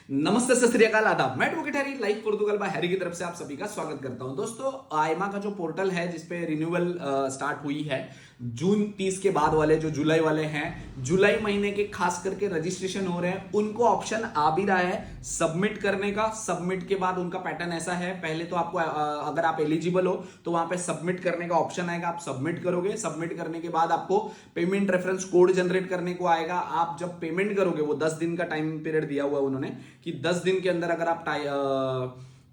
नमस्ते, सत श्री अकाल, आदाब। मैं advocate Harry, life Portugal bye Harry की तरफ से आप सभी का स्वागत करता हूं। दोस्तों, आईमा का जो पोर्टल है जिसपे रिन्यूअल स्टार्ट हुई है, जून 30 के बाद वाले जो जुलाई वाले हैं, जुलाई महीने के खास करके रजिस्ट्रेशन हो रहे हैं, उनको ऑप्शन आ भी रहा है सबमिट करने का। सबमिट के बाद उनका पैटर्न ऐसा है, पहले तो आपको अगर आप एलिजिबल हो तो वहां पे सबमिट करने का ऑप्शन आएगा, आप सबमिट करोगे। सबमिट करने के बाद आपको पेमेंट रेफरेंस कोड जनरेट करने को आएगा। आप जब पेमेंट करोगे, वो 10 दिन का टाइम पीरियड दिया हुआ है उन्होंने कि 10 दिन के अंदर अगर आप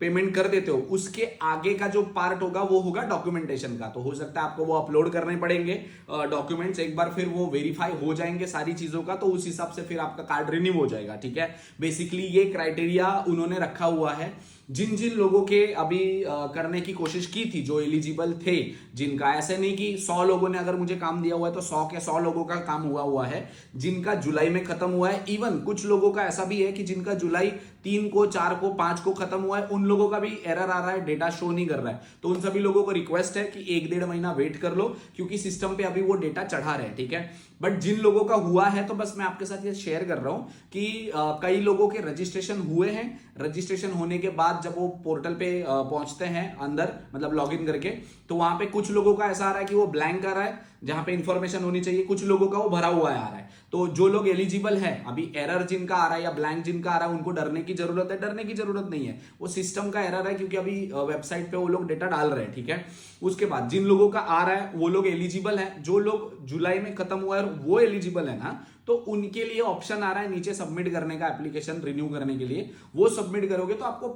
पेमेंट कर देते हो, उसके आगे का जो पार्ट होगा वो होगा डॉक्यूमेंटेशन का। तो हो सकता है आपको वो अपलोड करने पड़ेंगे डॉक्यूमेंट्स, एक बार फिर वो वेरीफाई हो जाएंगे सारी चीजों का, तो उस हिसाब से फिर आपका कार्ड रिन्यू हो जाएगा। ठीक है, बेसिकली ये क्राइटेरिया उन्होंने रखा हुआ है। जिन जिन लोगों के अभी करने की कोशिश की थी, जो एलिजिबल थे, जिनका, ऐसे नहीं कि 100 लोगों ने अगर मुझे काम दिया हुआ है तो 100 के 100 लोगों का काम हुआ है, जिनका जुलाई में खत्म हुआ है। इवन कुछ लोगों का ऐसा भी है कि जिनका जुलाई 3 को, 4 को, 5 को खत्म हुआ है, उन लोगों का भी एरर आ रहा है, डेटा शो नहीं कर रहा है। तो उन सभी लोगों को रिक्वेस्ट है कि 1-1.5 महीना वेट कर लो, क्योंकि सिस्टम पे अभी वो डेटा चढ़ा रहे हैं। ठीक है, बट जिन लोगों का हुआ है, तो बस मैं आपके साथ ये शेयर कर रहा हूं कि कई लोगों के रजिस्ट्रेशन हुए हैं। रजिस्ट्रेशन होने के बाद जब वो पोर्टल पे पहुंचते हैं अंदर, मतलब लॉगिन करके, तो वहां पे कुछ लोगों का ऐसा आ रहा है कि वो ब्लैंक आ रहा है जहां पे इंफॉर्मेशन होनी चाहिए, कुछ लोगों का वो भरा हुआ आ रहा है। तो जो लोग एलिजिबल है, अभी एरर जिनका आ रहा है या ब्लैंक जिनका आ रहा है, उनको डरने की जरूरत है? डरने की जरूरत नहीं है, वो सिस्टम का एरर है, क्योंकि अभी वेबसाइट पे वो लोग डेटा डाल रहे हैं। ठीक है, उसके बाद जिन लोगों का आ रहा है वो लोग एलिजिबल है। जो लोग जुलाई में खत्म हुआ है वो एलिजिबल है ना, तो उनके लिए ऑप्शन आ रहा है नीचे सबमिट करने का, एप्लीकेशन रिन्यू करने के लिए। वो सबमिट करोगे तो आपको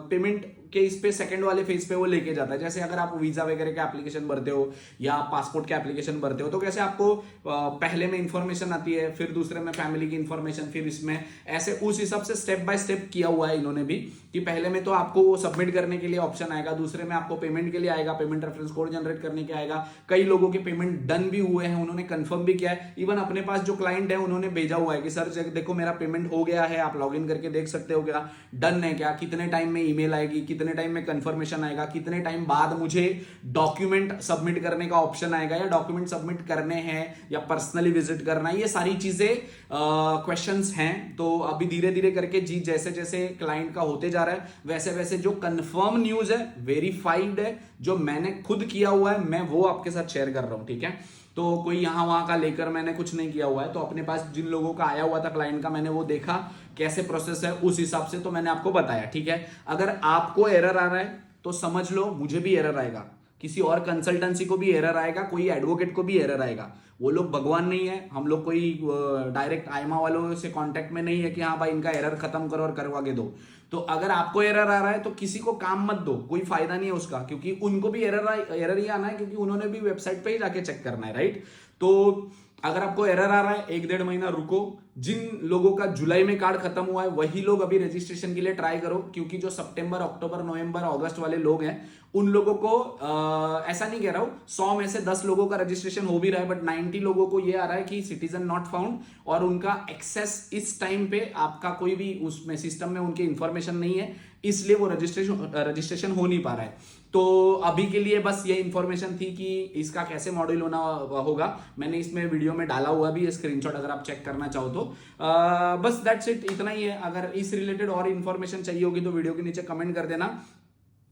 पेमेंट के इस पे सेकंड वाले फेज पे वो लेके जाता है। जैसे अगर आप वीजा वगैरह के एप्लीकेशन भरते हो या पासपोर्ट के एप्लीकेशन भरते हो, तो कैसे आपको पहले में इंफॉर्मेशन आती है, फिर दूसरे में फैमिली की इंफॉर्मेशन, फिर इसमें ऐसे उस हिसाब से स्टेप बाय स्टेप किया हुआ है इन्होंने भी, कि पहले में तो आपको वो सबमिट करने के लिए ऑप्शन आएगा, दूसरे में आपको पेमेंट के लिए आएगा, पेमेंट रेफरेंस कोड जनरेट करने के आएगा। कई लोगों के पेमेंट डन भी हुए हैं, उन्होंने कंफर्म भी किया है। इवन अपने पास जो क्लाइंट है उन्होंने भेजा हुआ है कि सर देखो मेरा पेमेंट हो गया है, आप लॉग इन करके देख सकते हो, क्या डन है, क्या कितने टाइम में ईमेल आएगी, कितने टाइम में कंफर्मेशन आएगा, कितने टाइम बाद मुझे डॉक्यूमेंट सबमिट करने का ऑप्शन आएगा, या डॉक्यूमेंट सबमिट करने हैं या पर्सनली विजिट करना है। ये सारी चीजें क्वेश्चंस हैं। तो अभी धीरे धीरे करके जी जैसे जैसे क्लाइंट का होते जा रहा है, वैसे वैसे जो कंफर्म न्यूज है, वेरीफाइड है, जो मैंने खुद किया हुआ है, मैं वो आपके साथ शेयर कर रहा हूं। ठीक है, तो कोई यहां वहां का लेकर मैंने कुछ नहीं किया हुआ है। तो अपने पास जिन लोगों का आया हुआ था क्लाइंट का, मैंने वो देखा कैसे प्रोसेस है, उस हिसाब से तो मैंने आपको बताया। ठीक है, अगर आपको एरर आ रहा है तो समझ लो मुझे भी एरर आएगा, किसी और कंसल्टेंसी को भी एरर आएगा, कोई एडवोकेट को भी एरर आएगा। वो लोग भगवान नहीं है, हम लोग कोई डायरेक्ट आईमा वालों से कांटेक्ट में नहीं है कि हाँ भाई इनका एरर खत्म करो और करवा के दो। तो अगर आपको एरर आ रहा है तो किसी को काम मत दो, कोई फायदा नहीं है उसका, क्योंकि उनको भी एरर ही आना है, क्योंकि उन्होंने भी वेबसाइट पे ही जाके चेक करना है, राइट। तो अगर आपको एरर आ रहा है, 1-1.5 महीना रुको। जिन लोगों का जुलाई में कार्ड खत्म हुआ है वही लोग अभी रजिस्ट्रेशन के लिए ट्राई करो, क्योंकि जो सितंबर, अक्टूबर, नवंबर, अगस्त वाले लोग हैं, उन लोगों को ऐसा नहीं कह रहा हूं 100 में से 10 लोगों का रजिस्ट्रेशन हो भी रहा है, बट 90 लोगों को ये आ रहा है कि सिटीजन नॉट फाउंड, और उनका एक्सेस इस टाइम पे आपका कोई भी उसमें सिस्टम में उनकी इंफॉर्मेशन नहीं है, इसलिए वो रजिस्ट्रेशन हो नहीं पा रहा है। तो अभी के लिए बस ये इंफॉर्मेशन थी कि इसका कैसे मॉड्यूल होना होगा। मैंने इसमें वीडियो में डाला हुआ भी है स्क्रीनशॉट, अगर आप चेक करना चाहो तो। बस दैट्स इट, इतना ही है। अगर इस रिलेटेड और इंफॉर्मेशन चाहिए होगी तो वीडियो के नीचे कमेंट कर देना।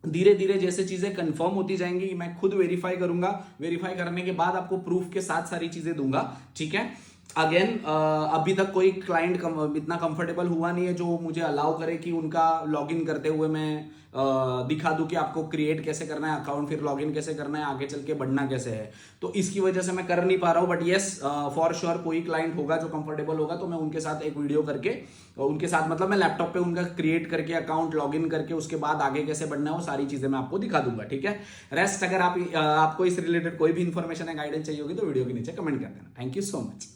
धीरे धीरे जैसे चीजें कंफर्म होती जाएंगी, मैं खुद वेरीफाई करूंगा, वेरीफाई करने के बाद आपको प्रूफ के साथ सारी चीजें दूंगा। ठीक है, अगेन अभी तक कोई क्लाइंट इतना कंफर्टेबल हुआ नहीं है जो मुझे अलाउ करे कि उनका लॉगिन करते हुए मैं दिखा दूं कि आपको क्रिएट कैसे करना है अकाउंट, फिर लॉगिन कैसे करना है, आगे चल के बढ़ना कैसे है। तो इसकी वजह से मैं कर नहीं पा रहा हूं, बट यस फॉर श्योर कोई क्लाइंट होगा जो कंफर्टेबल होगा तो मैं उनके साथ एक वीडियो करके, उनके साथ मतलब मैं लैपटॉप पे उनका क्रिएट करके अकाउंट लॉगिन करके उसके बाद आगे कैसे बढ़ना है वो सारी चीजें मैं आपको दिखा दूंगा। ठीक है, रेस्ट अगर आपको इस रिलेटेड कोई भी इंफॉर्मेशन या गाइडेंस चाहिए होगी तो वीडियो के नीचे कमेंट कर देना। Thank you so much.